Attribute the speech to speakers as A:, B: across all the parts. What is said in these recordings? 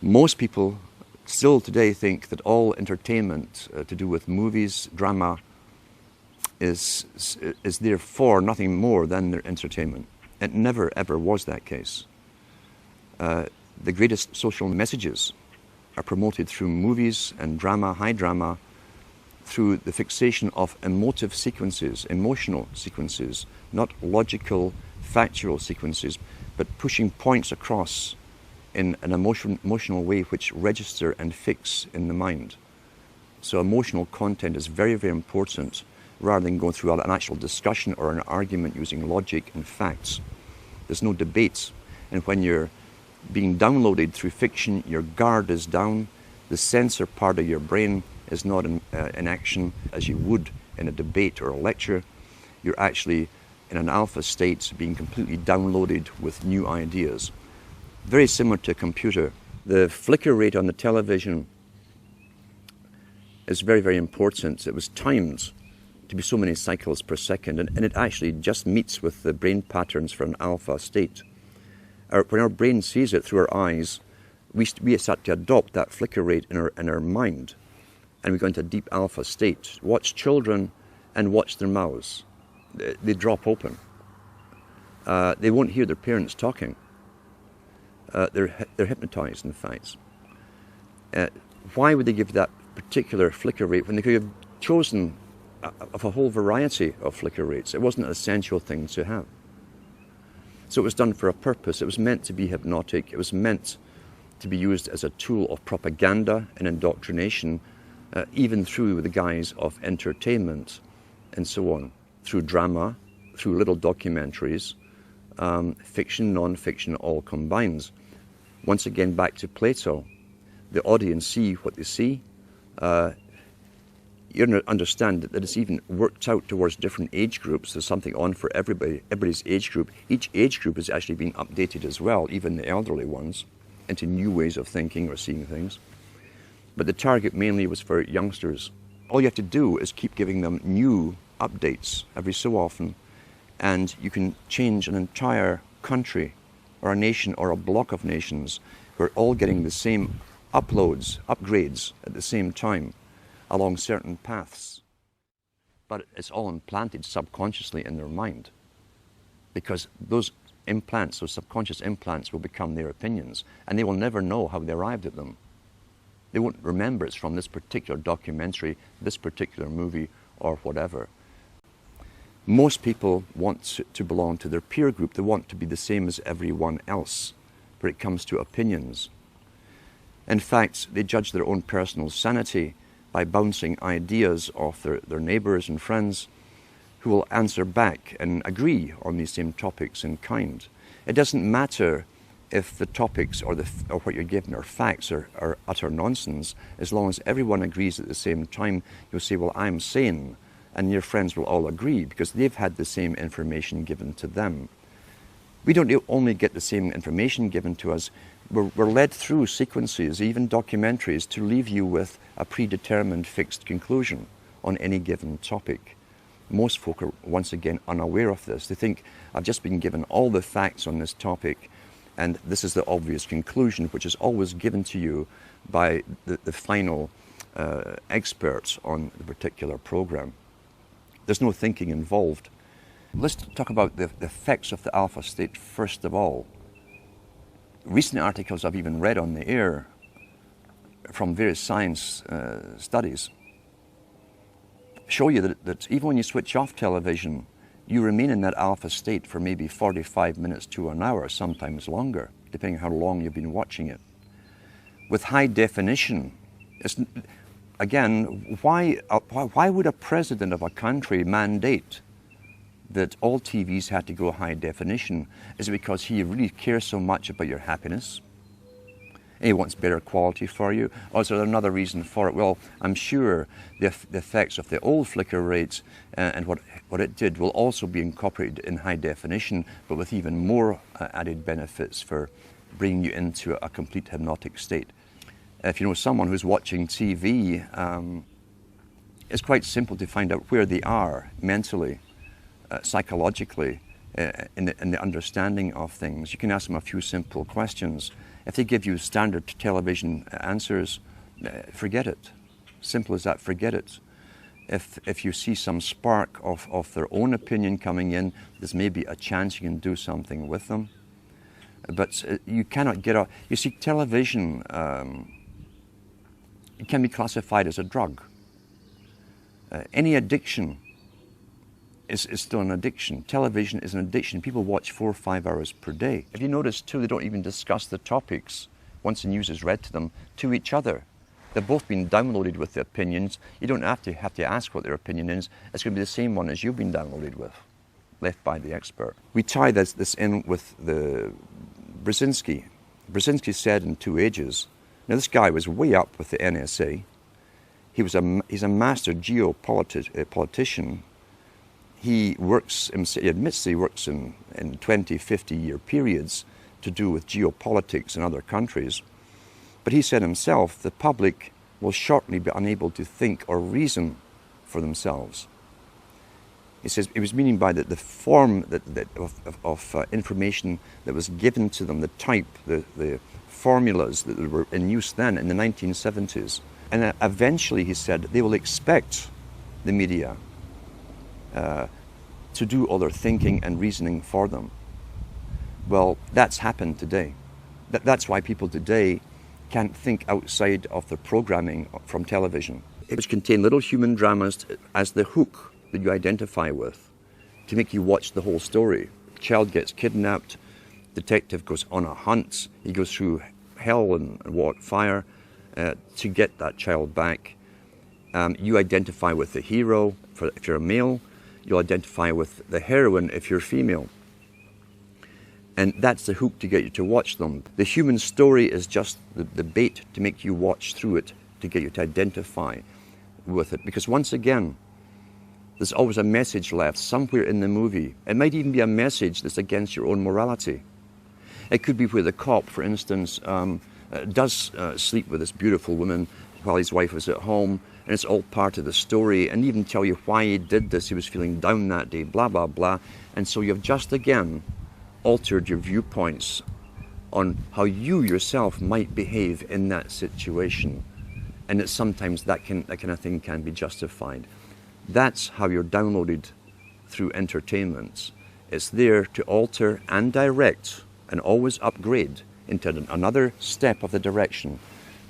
A: Most people still today think that all entertainment to do with movies, drama, is therefore nothing more than their entertainment. It never ever was that case. The greatest social messages are promoted through movies and drama, high drama, through the fixation of emotive sequences, emotional sequences, not logical, factual sequences, but pushing points across in an emotional way which register and fix in the mind. So emotional content is very, very important, rather than going through an actual discussion or an argument using logic and facts. There's no debate. And when you're being downloaded through fiction, your guard is down, the censor part of your brain is not in action as you would in a debate or a lecture. You're actually in an alpha state, being completely downloaded with new ideas. Very similar to a computer. The flicker rate on the television is very, very important. It was timed to be so many cycles per second, and it actually just meets with the brain patterns for an alpha state. When our brain sees it through our eyes, we start to adopt that flicker rate in our mind, and we go into a deep alpha state. Watch children and watch their mouths. They drop open. They won't hear their parents talking. They're hypnotized, in fact. Why would they give that particular flicker rate when they could have chosen of a whole variety of flicker rates? It wasn't an essential thing to have. So it was done for a purpose. It was meant to be hypnotic. It was meant to be used as a tool of propaganda and indoctrination, even through the guise of entertainment and so on, through drama, through little documentaries, fiction, non-fiction, all combined. Once again, back to Plato. The audience see what they see. You understand that it's even worked out towards different age groups. There's something on for everybody's age group. Each age group is actually being updated as well, even the elderly ones, into new ways of thinking or seeing things. But the target mainly was for youngsters. All you have to do is keep giving them new updates every so often, and you can change an entire country or a nation or a block of nations who are all getting the same upgrades at the same time along certain paths. But it's all implanted subconsciously in their mind, because those implants, those subconscious implants, will become their opinions, and they will never know how they arrived at them. They won't remember it's from this particular documentary, this particular movie, or whatever. Most people want to belong to their peer group. They want to be the same as everyone else when it comes to opinions. In fact, they judge their own personal sanity by bouncing ideas off their neighbors and friends who will answer back and agree on these same topics in kind. It doesn't matter if the topics or what you're given are facts or utter nonsense. As long as everyone agrees at the same time, you'll say, well, I'm sane, and your friends will all agree because they've had the same information given to them. We don't only get the same information given to us, we're led through sequences, even documentaries, to leave you with a predetermined fixed conclusion on any given topic. Most folk are, once again, unaware of this. They think, I've just been given all the facts on this topic, and this is the obvious conclusion, which is always given to you by the final experts on the particular program. There's no thinking involved. Let's talk about the effects of the alpha state first of all. Recent articles I've even read on the air from various science studies show you that even when you switch off television, you remain in that alpha state for maybe 45 minutes to an hour, sometimes longer, depending on how long you've been watching it. With high definition, again, why would a president of a country mandate that all TVs had to go high definition? Is it because he really cares so much about your happiness? And he wants better quality for you? Or is there another reason for it? Well, I'm sure the effects of the old flicker rates and what it did will also be incorporated in high definition, but with even more added benefits for bringing you into a complete hypnotic state. If you know someone who's watching TV, it's quite simple to find out where they are mentally, psychologically, in the understanding of things. You can ask them a few simple questions. If they give you standard television answers, forget it. Simple as that, forget it. If you see some spark of their own opinion coming in, there's maybe a chance you can do something with them. But you cannot get out. You see, television it can be classified as a drug. Any addiction is still an addiction. Television is an addiction. People watch 4 or 5 hours per day. If you notice too, they don't even discuss the topics, once the news is read to them, to each other. They've both been downloaded with the opinions. You don't have to ask what their opinion is. It's going to be the same one as you've been downloaded with, left by the expert. We tie this in with the Brzezinski. Brzezinski said in 2 Ages. Now this guy was way up with the NSA. He's a master geopolitician. He admits he works in 20, 50-year periods to do with geopolitics in other countries. But he said himself, the public will shortly be unable to think or reason for themselves. He says he was meaning by the form of information that was given to them, the type, the formulas that were in use then in the 1970s. And eventually, he said, they will expect the media to do all their thinking and reasoning for them. Well, that's happened today. That's why people today can't think outside of the programming from television. Which contain little human dramas as the hook that you identify with to make you watch the whole story. Child gets kidnapped, detective goes on a hunt, he goes through hell and fire to get that child back. You identify with the hero if you're a male, you'll identify with the heroine if you're female. And that's the hook to get you to watch them. The human story is just the bait to make you watch through it, to get you to identify with it. Because once again, there's always a message left somewhere in the movie. It might even be a message that's against your own morality. It could be where the cop, for instance, does sleep with this beautiful woman while his wife was at home, and it's all part of the story, and even tell you why he did this. He was feeling down that day, blah, blah, blah. And so you've just again altered your viewpoints on how you yourself might behave in that situation. And that sometimes that kind of thing can be justified. That's how you're downloaded through entertainment. It's there to alter and direct and always upgrade into another step of the direction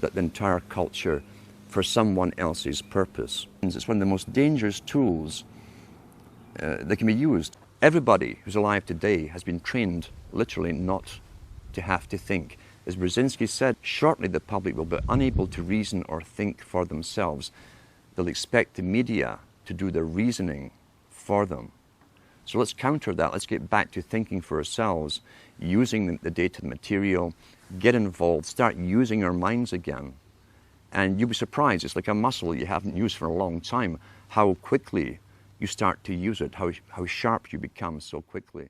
A: that the entire culture for someone else's purpose. It's one of the most dangerous tools that can be used. Everybody who's alive today has been trained literally not to have to think. As Brzezinski said, shortly the public will be unable to reason or think for themselves. They'll expect the media to do their reasoning for them. So let's counter that. Let's get back to thinking for ourselves, using the data, the material, get involved, start using our minds again. And you'll be surprised, it's like a muscle you haven't used for a long time, how quickly you start to use it, how sharp you become so quickly.